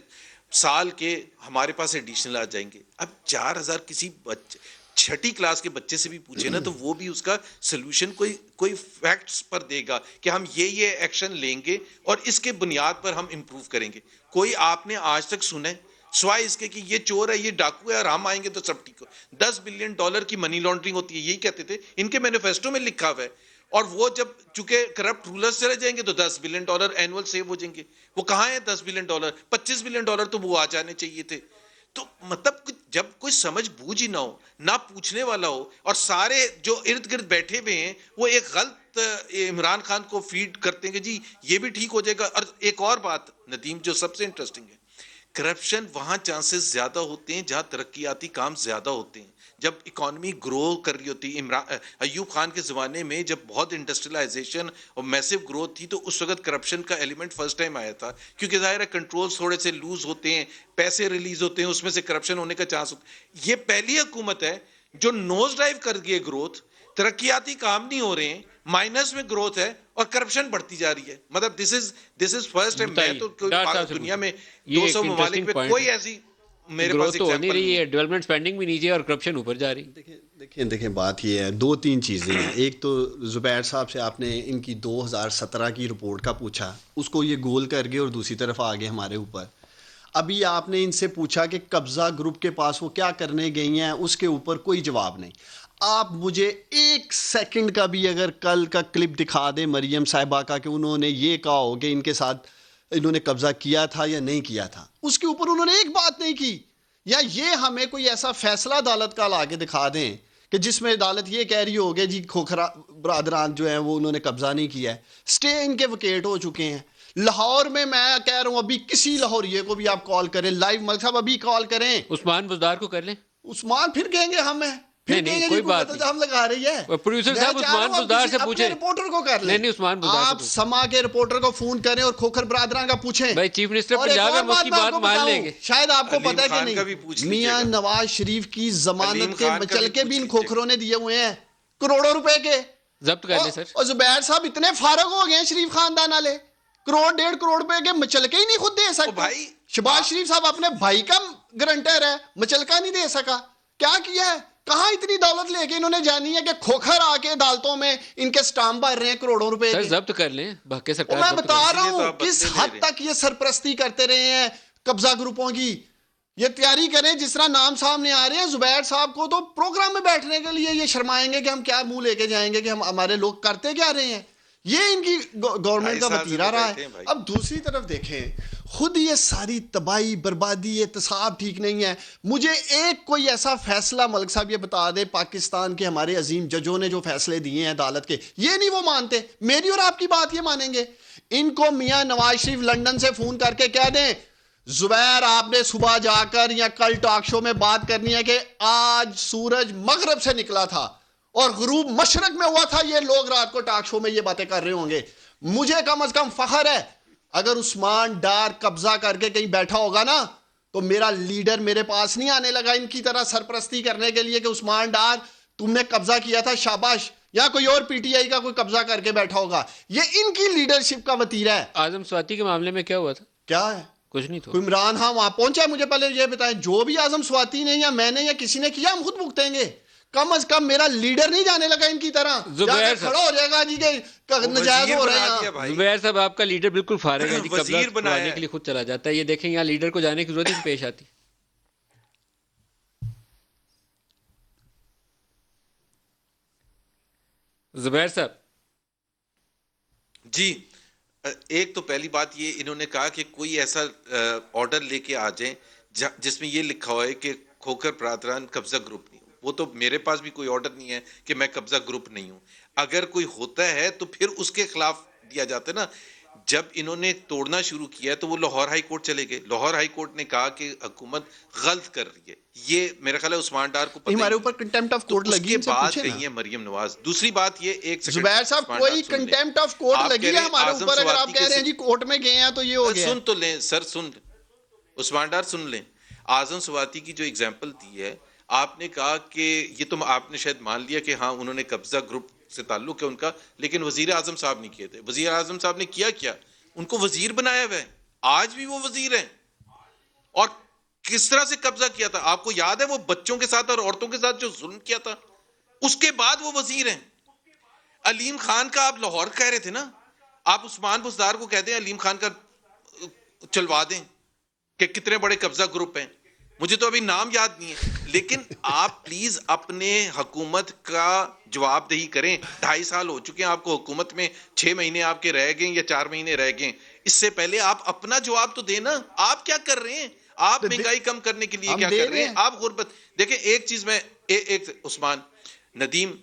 سال کے ہمارے پاس ایڈیشنل آ جائیں گے. اب 4000 کسی چھٹی کلاس کے بچے سے بھی پوچھے نا تو وہ بھی اس کا سلوشن کوئی فیکٹس پر دے گا کہ ہم یہ ایکشن لیں گے اور اس کے بنیاد پر ہم امپروو کریں گے. کوئی آپ نے آج تک سنا ہے سوائے اس کے کہ یہ چور ہے، یہ ڈاکو ہے اور ہم آئیں گے تو سب ٹھیک ہو؟ 10 بلین ڈالر کی منی لانڈرنگ ہوتی ہے، یہی کہتے تھے، ان کے مینیفیسٹو میں لکھا ہوا ہے. اور وہ جب چونکہ کرپٹ رولرز چلے جائیں گے تو 10 بلین ڈالر اینول سیو ہو جائیں گے. وہ کہاں ہے 10 بلین ڈالر؟ 25 بلین ڈالر تو وہ آ جانے چاہیے تھے. تو مطلب جب کوئی سمجھ بوجھ ہی نہ ہو، نہ پوچھنے والا ہو، اور سارے جو ارد گرد بیٹھے ہوئے ہیں وہ ایک غلط عمران خان کو فیڈ کرتے ہیں کہ جی یہ بھی ٹھیک ہو جائے گا. اور ایک اور بات ندیم جو سب سے انٹرسٹنگ ہے، کرپشن وہاں چانسز زیادہ ہوتے ہیں جہاں ترقیاتی کام زیادہ ہوتے ہیں. جب اکانومی گرو کر رہی ہوتی ایوب خان کے زمانے میں جب بہت انڈسٹریلائزیشن اور میسو گروتھ تھی تو اس وقت کرپشن کا ایلیمنٹ فرسٹ ٹائم آیا تھا, کیونکہ ظاہر ہے کنٹرولز تھوڑے سے لوز ہوتے ہیں, پیسے ریلیز ہوتے ہیں, اس میں سے کرپشن ہونے کا چانس ہوتا ہے. یہ پہلی حکومت ہے جو نوز ڈرائیو کر گئی گروتھ, ترقیاتی کام نہیں ہو رہے ہیں, مائنس میں گروتھ ہے اور کرپشن بڑھتی جا رہی ہے. مطلب دس از فرسٹ ٹائم. میں تو دنیا میں 200 ممالک میں کوئی ایسی میرے پاس گروتھ تو ہو نہیں ایگزامپل رہی ہے, ڈیولپمنٹ سپینڈنگ بھی نیچے اور کرپشن اوپر جا رہی. دیکھیں بات یہ ہے, 2-3 چیزیں ہیں. ایک تو زبیر صاحب سے آپ نے ان کی 2017 کی رپورٹ کا پوچھا, اس کو یہ گول کر گئے اور دوسری طرف آگے ہمارے اوپر. ابھی آپ نے ان سے پوچھا کہ قبضہ گروپ کے پاس وہ کیا کرنے گئی ہیں, اس کے اوپر کوئی جواب نہیں. آپ مجھے 1 سیکنڈ کا بھی اگر کل کا کلپ دکھا دیں مریم صاحبہ کا کہ انہوں نے یہ کہا ہو کہ ان کے ساتھ انہوں نے قبضہ کیا تھا یا نہیں کیا تھا, اس کے اوپر انہوں نے ایک بات نہیں کی. یا یہ ہمیں کوئی ایسا فیصلہ عدالت کا لا کے دکھا دیں کہ جس میں عدالت یہ کہہ رہی ہوگی جی کھوکھرا برادران جو ہیں وہ انہوں نے قبضہ نہیں کیا ہے, سٹے ان کے ویکیٹ ہو چکے ہیں. لاہور میں کہہ رہا ہوں ابھی کسی لاہوریے کو بھی آپ کال کریں لائیو, ملک صاحب ابھی کال کریں, عثمان بزدار کو کر لیں. عثمان پھر کہیں گے ہمیں نہیں کوئی بات نہیں, ہم لگا رہی ہے. پروڈیوسر صاحب عثمان بزدار سے پوچھیں, رپورٹر کو کر لیں. نہیں عثمان بزدار سے آپ سما کے رپورٹر کو فون کریں اور کھوکھر برادران کا پوچھیں. بھائی چیف منسٹر پنجاب ہے, ہم اس کی بات مان لیں گے. شاید آپ کو پتہ ہے کہ نہیں, میاں نواز شریف کی ضمانت کے مچل کے بھی ان کھوکھروں نے دیے ہوئے ہیں کروڑوں روپے کے. ضبط کر لیں سر. اور زبیر صاحب اتنے فارغ ہو گئے ہیں شریف خاندان والے, 1.5 کروڑ روپے کے مچلکے ہی نہیں خود دے سکتے. شہباز شریف صاحب اپنے بھائی کا گرنٹر ہے, مچلکا نہیں دے سکا. کیا کیا ہے, کہاں اتنی دولت لے کے انہوں نے جانی ہے کہ کھوکھر آ کے عدالتوں میں ان کے سٹامپ بھر رہے ہیں کروڑوں روپے کے. ضبط کر لیں باقی سرکار. میں بتا رہا ہوں کس حد تک یہ سرپرستی کرتے رہے ہیں قبضہ گروپوں کی. یہ تیاری کریں جس طرح نام سامنے آ رہے ہیں. زبیر صاحب کو تو پروگرام میں بیٹھنے کے لیے یہ شرمائیں گے کہ ہم کیا منہ لے کے جائیں گے کہ ہمارے لوگ کرتے کیا رہے ہیں. یہ ان کی گورنمنٹ کا وتیرہ رہا ہے. اب دوسری طرف دیکھیں, خود یہ ساری تباہی بربادی احتساب ٹھیک نہیں ہے. مجھے ایک کوئی ایسا فیصلہ ملک صاحب یہ بتا دے پاکستان کے ہمارے عظیم ججوں نے جو فیصلے دیے ہیں عدالت کے, یہ نہیں وہ مانتے. میری اور آپ کی بات یہ مانیں گے. ان کو میاں نواز شریف لندن سے فون کر کے کہہ دیں زبیر آپ نے صبح جا کر یا کل ٹاک شو میں بات کرنی ہے کہ آج سورج مغرب سے نکلا تھا اور غروب مشرق میں ہوا تھا, یہ لوگ رات کو ٹاک شو میں یہ باتیں کر رہے ہوں گے. مجھے کم از کم فخر ہے اگر عثمان ڈار قبضہ کر کے کہیں بیٹھا ہوگا نا تو میرا لیڈر میرے پاس نہیں آنے لگا ان کی طرح سرپرستی کرنے کے لیے کہ عثمان ڈار تم نے قبضہ کیا تھا شاباش, یا کوئی اور پی ٹی آئی کا کوئی قبضہ کر کے بیٹھا ہوگا. یہ ان کی لیڈرشپ کا وتیرہ ہے. اعظم سواتی کے معاملے میں کیا ہوا تھا؟ کیا ہے کچھ نہیں تھا. عمران ہاں وہاں پہنچا, مجھے پہلے یہ بتائیں جو بھی اعظم سواتی نے یا میں نے یا کسی نے کیا ہم خود بھگتیں گے. کم از کم میرا لیڈر نہیں جانے لگا ان کی طرح کھڑا ہو جائے گا جی کہ نجائز ہو رہے ہیں. زبیر صاحب آپ کا لیڈر بالکل فارغ ہے جی, قبضہ بنانے کے لیے خود چلا جاتا ہے. یہ دیکھیں یہاں لیڈر کو جانے کی ضرورت ہی پیش آتی. زبیر صاحب جی, ایک تو پہلی بات یہ انہوں نے کہا کہ کوئی ایسا آرڈر لے کے آ جائیں جس میں یہ لکھا ہوا ہے کہ کھوکھر برادران قبضہ گروپ نہیں. وہ تو میرے پاس بھی کوئی آرڈر نہیں ہے کہ میں قبضہ گروپ نہیں ہوں. اگر کوئی ہوتا ہے تو پھر اس کے خلاف دیا جاتا ہے نا. جب انہوں نے توڑنا شروع کیا تو وہ لاہور ہائی کورٹ چلے گئے. لاہور ہائی کورٹ نے کہا کہ حکومت غلط کر رہی ہے. یہ میرا خیال ہے عثمان ڈار کو ہمارے اوپر کنٹیمپٹ آف کورٹ لگی ہے. بات کہی ہے مریم نواز. دوسری بات یہ ایک زبیر صاحب کوئی کنٹیمپٹ آف کورٹ لگی ہے ہمارے اوپر اگر آپ کہہ رہے ہیں جی کورٹ میں گئے ہیں تو یہ ہو گیا. سن تو لیں سر, سن عثمان ڈار سن لیں. اعظم سواتی کی جو ایگزامپل دی ہے, آپ نے کہا کہ یہ تو آپ نے شاید مان لیا کہ ہاں انہوں نے قبضہ گروپ سے تعلق ہے ان کا, لیکن وزیر اعظم صاحب نہیں کیے تھے. وزیر اعظم صاحب نے کیا ان کو وزیر بنایا ہوا ہے. آج بھی وہ وزیر ہیں. اور کس طرح سے قبضہ کیا تھا آپ کو یاد ہے, وہ بچوں کے ساتھ اور عورتوں کے ساتھ جو ظلم کیا تھا, اس کے بعد وہ وزیر ہیں. علیم خان کا آپ لاہور کہہ رہے تھے نا, آپ عثمان بزدار کو کہتے ہیں علیم خان کا چلوا دیں کہ کتنے بڑے قبضہ گروپ ہیں. مجھے تو ابھی نام یاد نہیں ہے, لیکن آپ پلیز اپنے حکومت کا جواب دہی کریں. 2.5 سال ہو چکے ہیں آپ کو حکومت میں, 6 مہینے آپ کے رہ گئے یا 4 مہینے رہ گئے. اس سے پہلے آپ اپنا جواب تو دینا. آپ کیا کر رہے ہیں؟ آپ مہنگائی کم کرنے کے لیے کیا کر رہے ہیں؟ آپ غربت دیکھیں. ایک چیز میں عثمان ندیم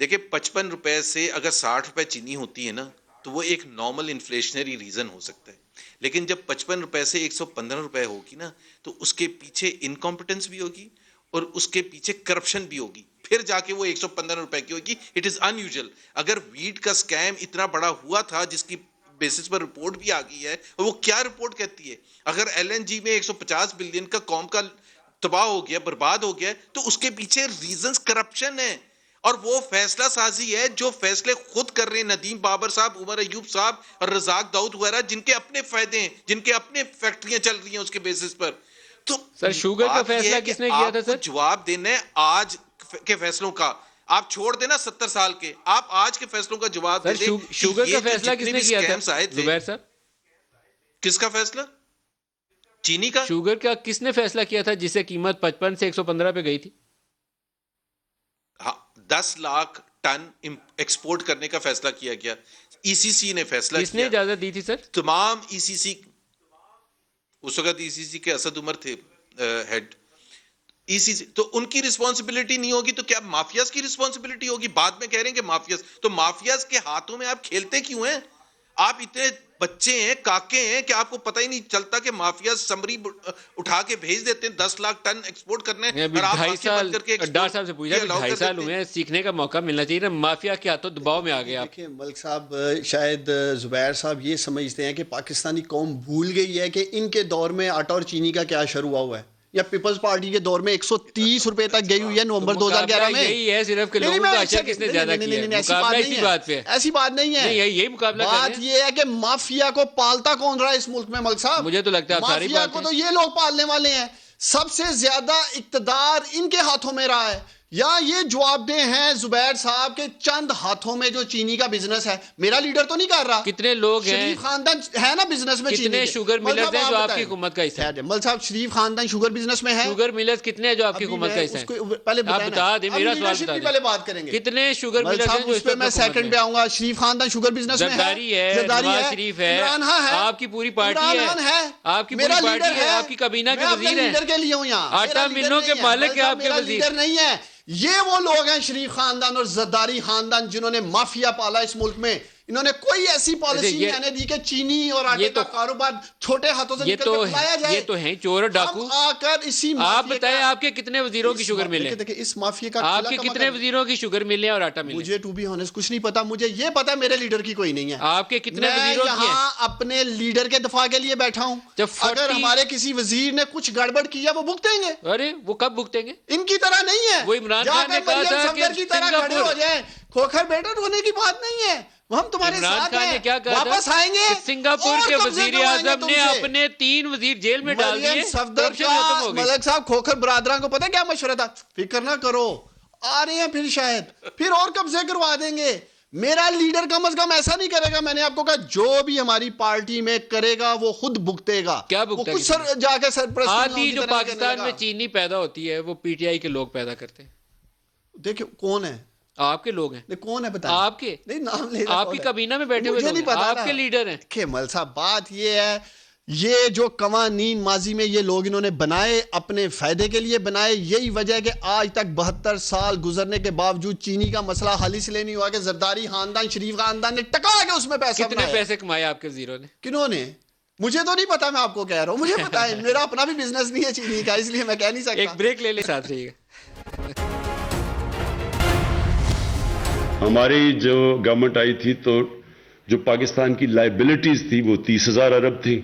دیکھیں, 55 روپے سے اگر 60 روپے چینی ہوتی ہے نا, تو وہ ایک نارمل انفلیشنری ریزن ہو سکتا ہے. لیکن جب 55 روپے سے 115 روپے ہوگی نا, تو اس کے پیچھے انکمپٹنس بھی ہوگی اور اس کے پیچھے کرپشن بھی ہوگی, پھر جا کے وہ 115 روپے کی ہوگی. It is in usual. اگر ویٹ کا اسکیم اتنا بڑا ہوا تھا جس کی بیسس پر رپورٹ بھی آ گئی ہے, اور وہ کیا رپورٹ کہتی ہے, اگر ایل این جی میں 150 بلین کا قوم کا تباہ ہو گیا, برباد ہو گیا, تو اس کے پیچھے ریزنز کرپشن ہے. اور وہ فیصلہ سازی ہے جو فیصلے خود کر رہے ہیں ندیم بابر صاحب, عمر ایوب صاحب اور رزاق داؤد وغیرہ, جن کے اپنے فائدے ہیں, جن کے اپنے فیکٹریاں چل رہی ہیں اس کے بیسس پر. تو سر شوگر کا فیصلہ کس نے کیا تھا سر؟ جواب دینا ہے آج کے فیصلوں کا. آپ چھوڑ دینا 70 سال کے, آپ آج کے فیصلوں کا جواب دے دیں. شوگر کا فیصلہ کس نے کیا تھا زبیر صاحب؟ کس کا فیصلہ؟ چینی کا. شوگر کا کس نے فیصلہ کیا تھا جس سے قیمت 55 سے 115 پہ گئی تھی؟ 10 لاکھ ٹن ایکسپورٹ کرنے کا فیصلہ کیا گیا. ای سی سی نے فیصلہ کیا. کس نے اجازت دی تھی سر؟ تمام ای سی سی, اس وقت ای سی سی کے اسد عمر تھے ہیڈ ای سی سی. تو ان کی رسپانسبلٹی نہیں ہوگی تو کیا مافیاز کی رسپانسبلٹی ہوگی؟ بعد میں کہہ رہے ہیں کہ مافیاز, تو مافیاز کے ہاتھوں میں آپ کھیلتے کیوں ہیں؟ آپ اتنے بچے ہیں, کاکے ہیں, کہ آپ کو پتہ ہی نہیں چلتا کہ مافیاز سمری اٹھا کے بھیج دیتے ہیں 10 لاکھ ٹن ایکسپورٹ کرنے. ابھی 2.5 سال ڈار صاحب سے پوچھا, 2.5 سال ہوئے ہیں, سیکھنے کا موقع ملنا چاہیے نا. مافیا کے ہاتھوں دباؤ میں آ گئے آپ. دیکھیں ملک صاحب, شاید زبیر صاحب یہ سمجھتے ہیں کہ پاکستانی قوم بھول گئی ہے کہ ان کے دور میں آٹا اور چینی کا کیا شروع ہوا ہے, یا پیپلز پارٹی کے دور میں 130 روپے تک گئی ہوئی ہے نومبر 2011 میں. یہی ہے صرف کہ لوگوں کا اچھا کس نے زیادہ کیا ہے. مقابلہ اسی بات پہ ہے. ایسی بات نہیں ہے, یہی مقابلہ کر رہے ہیں. بات یہ ہے کہ مافیا کو پالتا کون رہا ہے اس ملک میں ملک صاحب؟ مجھے تو لگتا ہے مافیا کو تو یہ لوگ پالنے والے ہیں. سب سے زیادہ اقتدار ان کے ہاتھوں میں رہا ہے. یا یہ جواب دہ ہیں زبیر صاحب کے چند ہاتھوں میں جو چینی کا بزنس ہے. میرا لیڈر تو نہیں کر رہا. کتنے لوگ ہیں شریف خاندان ہے نا بزنس میں, کتنے شوگر ملرز ہیں جو آپ کی حکومت کا حصہ ہے؟ مل صاحب شریف خاندان شوگر بزنس میں ہے. شوگر ملرز کتنے ہیں جو آپ کی حکومت کا حصہ ہے؟ پہلے آپ بتا دیں, میرا سوال بتا دیں, پہلے بات کریں گے کتنے شوگر ملرز ہیں جو اس پہ میں سیکنڈ پہ آؤں گا. شریف خاندان شوگر بزنس میں ہے, زرداری ہے, نواز شریف ہے, آپ کی پوری پارٹی ہے, آپ کی پوری پارٹی ہے, آپ کی کابینہ کے وزیر ہیں, کے لیے ہوں یہاں آٹا ملوں کے مالک ہے آپ کے وزیر. نہیں ہے یہ وہ لوگ ہیں شریف خاندان اور زرداری خاندان جنہوں نے مافیا پالا اس ملک میں. انہوں نے کوئی ایسی پالیسی نہیں آنے دی کہ چینی اور آٹے کا کاروبار چھوٹے ہاتھوں سے نکل کے کھلایا جائے. یہ تو ہیں چور اور ڈاکو. آ کر اسی آپ بتائیں آپ کے کتنے وزیروں کی شوگر ملے؟ دیکھیں اس مافیا کا آپ کے کتنے وزیروں کی شوگر ملے اور آٹا ملے؟ مجھے ٹو بی آنیسٹ کچھ نہیں پتا. مجھے یہ پتا میرے لیڈر کی کوئی نہیں ہے. آپ کے کتنے وزیروں کی ہیں؟ میں یہاں اپنے لیڈر کے دفاع کے لیے بیٹھا ہوں. اگر ہمارے کسی وزیر نے کچھ گڑبڑ کیا وہ بھگتیں گے. ارے وہ کب بھگتیں گے؟ ان کی طرح نہیں ہے. وہ عمران خان نے کہا تھا کہ کی طرح کھڑے ہو جائیں. کھوکھر بیٹر ہونے کی بات نہیں ہے, ہم تمہارے ساتھ ہیں, واپس آئیں گے. سنگاپور کے وزیر اعظم نے اپنے 3 وزیر جیل میں ڈال دیے. ملک صاحب کھوکھر برادران کو پتہ کیا مشورہ تھا؟ فکر نہ کرو, آ رہے ہیں پھر شاید پھر اور قبضے کروا دیں گے. میرا لیڈر کم از کم ایسا نہیں کرے گا. میں نے آپ کو کہا جو بھی ہماری پارٹی میں کرے گا وہ خود بھگتے گا. کیا بھگتے گا؟ سر جا کے سرپرست آدھی جو پاکستان میں چینی پیدا ہوتی ہے وہ پی ٹی آئی کے لوگ پیدا کرتے ہیں. دیکھیں کون ہے آپ کے لوگ ہیں. کون ہے بتائیں؟ آپ کے نہیں نام لے آپ کی کابینہ میں بیٹھے ہوئے لوگ ہیں, آپ کے لیڈر ہیں. کہ مل صاحب بات یہ ہے, یہ جو قوانین ماضی میں یہ لوگ انہوں نے بنائے اپنے فائدے کے لیے بنائے. یہی وجہ ہے کہ آج تک 72 سال گزرنے کے باوجود چینی کا مسئلہ حل اس لیے نہیں ہوا کہ زرداری خاندان شریف خاندان نے ٹکا کے اس میں پیسہ کتنے پیسے کمائے آپ کے وزیروں نے؟ کنہوں نے؟ مجھے تو نہیں پتا, میں آپ کو کہہ رہا ہوں مجھے پتا ہے. میرا اپنا بھی بزنس نہیں ہے چینی کا, اس لیے میں کہہ نہیں سکتا. ایک بریک لے لیں ساتھ رہیے گا. ہماری جو گورنمنٹ آئی تھی تو جو پاکستان کی لائبلٹیز تھی وہ 30,000 ارب تھی,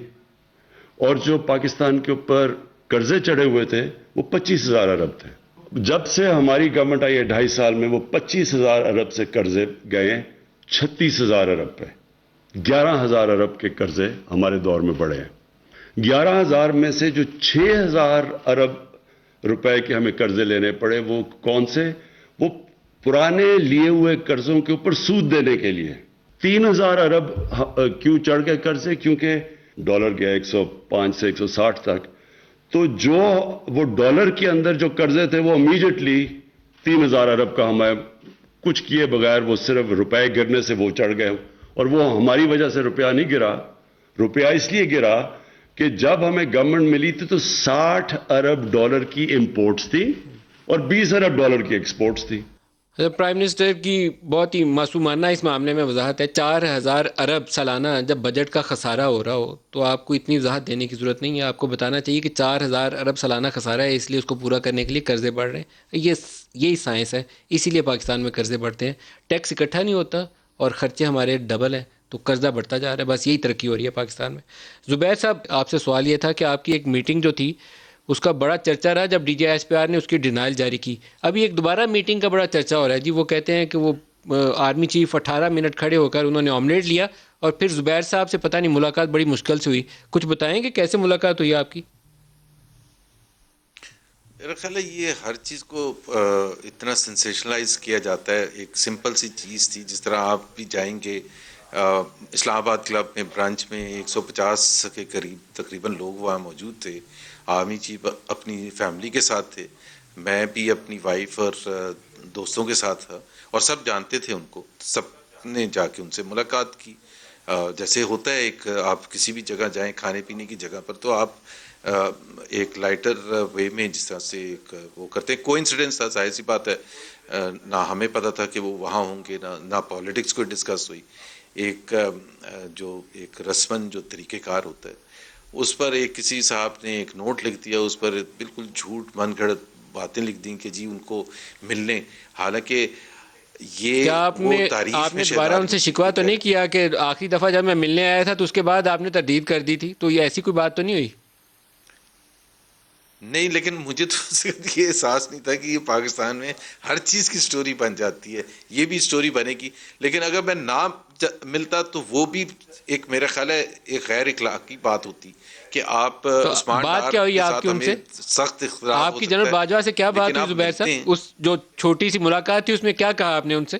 اور جو پاکستان کے اوپر قرضے چڑھے ہوئے تھے وہ 25,000 ارب تھے. جب سے ہماری گورنمنٹ آئی ہے 2.5 سال میں وہ 25,000 ارب سے قرضے گئے 36,000 ارب پہ. 11,000 ارب کے قرضے ہمارے دور میں بڑھے ہیں. 11,000 میں سے جو 6,000 ارب روپے کے ہمیں قرضے لینے پڑے وہ کون سے؟ وہ پرانے لیے ہوئے قرضوں کے اوپر سود دینے کے لیے. 3,000 ارب کیوں چڑھ گئے قرضے؟ کیونکہ ڈالر گیا 105 سے 160 تک, تو جو وہ ڈالر کے اندر جو قرضے تھے وہ امیجیٹلی 3,000 ارب کا ہمیں کچھ کیے بغیر وہ صرف روپے گرنے سے وہ چڑھ گئے. اور وہ ہماری وجہ سے روپیہ نہیں گرا. روپیہ اس لیے گرا کہ جب ہمیں گورنمنٹ ملی تھی تو 60 ارب ڈالر کی امپورٹس تھی اور 20 ارب ڈالر کی ایکسپورٹس تھی. پرائم منسٹر کی بہت ہی معصومانہ اس معاملے میں وضاحت ہے. 4,000 ارب سالانہ جب بجٹ کا خسارہ ہو رہا ہو تو آپ کو اتنی وضاحت دینے کی ضرورت نہیں ہے. آپ کو بتانا چاہیے کہ 4,000 ارب سالانہ خسارہ ہے، اس لیے اس کو پورا کرنے کے لیے قرضے بڑھ رہے ہیں. یہی سائنس ہے، اسی لیے پاکستان میں قرضے بڑھتے ہیں. ٹیکس اکٹھا نہیں ہوتا اور خرچے ہمارے ڈبل ہیں تو قرضہ بڑھتا جا رہا ہے. بس یہی ترقی ہو رہی ہے پاکستان میں. زبیر صاحب، آپ سے سوال یہ تھا کہ آپ کی ایک میٹنگ جو تھی اس کا بڑا چرچا رہا جب D J S P R نے اس کی ڈینائل جاری کی. ابھی ایک دوبارہ میٹنگ کا بڑا چرچا ہو رہا ہے جی. وہ کہتے ہیں کہ وہ آرمی چیف 18 منٹ کھڑے ہو کر انہوں نے آملیٹ لیا اور پھر زبیر صاحب سے پتہ نہیں ملاقات بڑی مشکل سے ہوئی. کچھ بتائیں کہ کیسے ملاقات ہوئی آپ کی؟ میرا خیال ہے یہ ہر چیز کو اتنا سینسیشنلائز کیا جاتا ہے. ایک سمپل سی چیز تھی، جس طرح آپ بھی جائیں گے اسلام آباد کلب میں برانچ میں 150 کے قریب تقریباً لوگ وہاں موجود تھے. آرمی چیف اپنی فیملی کے ساتھ تھے، میں بھی اپنی وائف اور دوستوں کے ساتھ تھا، اور سب جانتے تھے ان کو. سب نے جا کے ان سے ملاقات کی. جیسے ہوتا ہے ایک آپ کسی بھی جگہ جائیں کھانے پینے کی جگہ پر تو آپ ایک لائٹر وے میں جس طرح سے ایک وہ کرتے ہیں. کو انسیڈنس تھا، ظاہر سی بات ہے، نہ ہمیں پتہ تھا کہ وہ وہاں ہوں گے، نہ پالیٹکس کو ڈسکس ہوئی. ایک جو ایک رسمن جو طریقہ کار ہوتا ہے اس پر ایک کسی صاحب نے ایک نوٹ لکھ دیا، اس پر بالکل جھوٹ من گھڑت باتیں لکھ دیں کہ جی ان کو ملنے. حالانکہ یہ کیا آپ نے دوبارہ ان سے شکوہ تو نہیں کیا کہ آخری دفعہ جب میں ملنے آیا تھا تو اس کے بعد آپ نے تردید کر دی تھی؟ تو یہ ایسی کوئی بات تو نہیں ہوئی؟ نہیں، لیکن مجھے تو یہ احساس نہیں تھا کہ یہ پاکستان میں ہر چیز کی سٹوری بن جاتی ہے. یہ بھی سٹوری بنے گی، لیکن اگر میں نہ ملتا تو وہ بھی ایک میرا خیال ہے ایک غیر اخلاقی بات ہوتی کہ آپ عثمان بات کیا ہوئی آپ کی ان سے؟ سخت اختلاف آپ کی جنرل باجوہ سے کیا بات ہوئی زبیر صاحب؟ اس جو چھوٹی سی ملاقات تھی اس میں کیا کہا آپ نے ان سے؟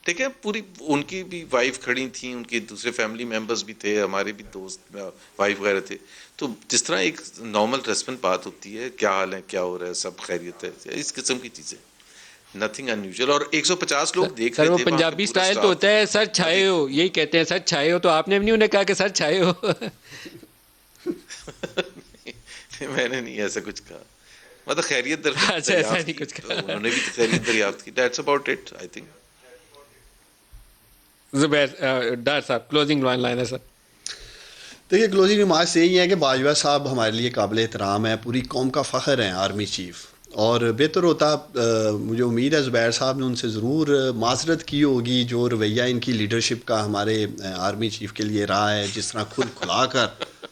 دیکھیں پوری ان کی بھی وائف کھڑی تھیں، ان کے دوسرے فیملی ممبرز بھی تھے، ہمارے بھی دوست وائف وغیرہ تھے. تو جس طرح ایک نارمل رسمن بات ہوتی ہے، کیا حال ہے، کیا ہو رہا ہے، سب خیریت ہے، اس قسم کی چیزیں، نتھنگ ان یوزول. اور 150 لوگ دیکھ رہے سر وہ تھے. پنجابی سٹائل تو ہوتا ہے سر چھائے ہو، یہی کہتے ہیں سر چھائے ہو. تو آپ نے بھی نہیں انہیں کہا کہ سر چھائے ہو؟ میں نے نہیں ایسا کچھ کہا، مطلب خیریت ایسا نہیں کچھ کہا. انہوں نے بھی خیریت دریافت کی. That's about it I think. Zubair Dar صاحب کلوزنگ لائن ہے سر. دیکھیے کلوزنگ ریمارکس سے یہی ہے کہ باجوہ صاحب ہمارے لیے قابل احترام ہے، پوری قوم کا فخر ہیں آرمی چیف. اور بہتر ہوتا، مجھے امید ہے زبیر صاحب نے ان سے ضرور معذرت کی ہوگی جو رویہ ان کی لیڈرشپ کا ہمارے آرمی چیف کے لیے رہا ہے. جس طرح کھل کھلا کر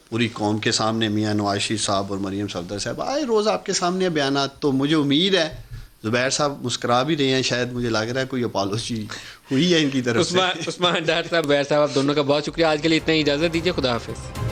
پوری قوم کے سامنے میاں نواز شریف صاحب اور مریم صفدر صاحب آئے روز آپ کے سامنے بیانات، تو مجھے امید ہے زبیر صاحب مسکرا بھی رہے ہیں، شاید مجھے لگ رہا ہے کوئی اپالوجی ہوئی ہے ان کی طرف سے. عثمان ڈار صاحب، زبیر صاحب، آپ دونوں کا بہت شکریہ. آج کے لیے اتنا ہی اجازت دیجیے. خدا حافظ.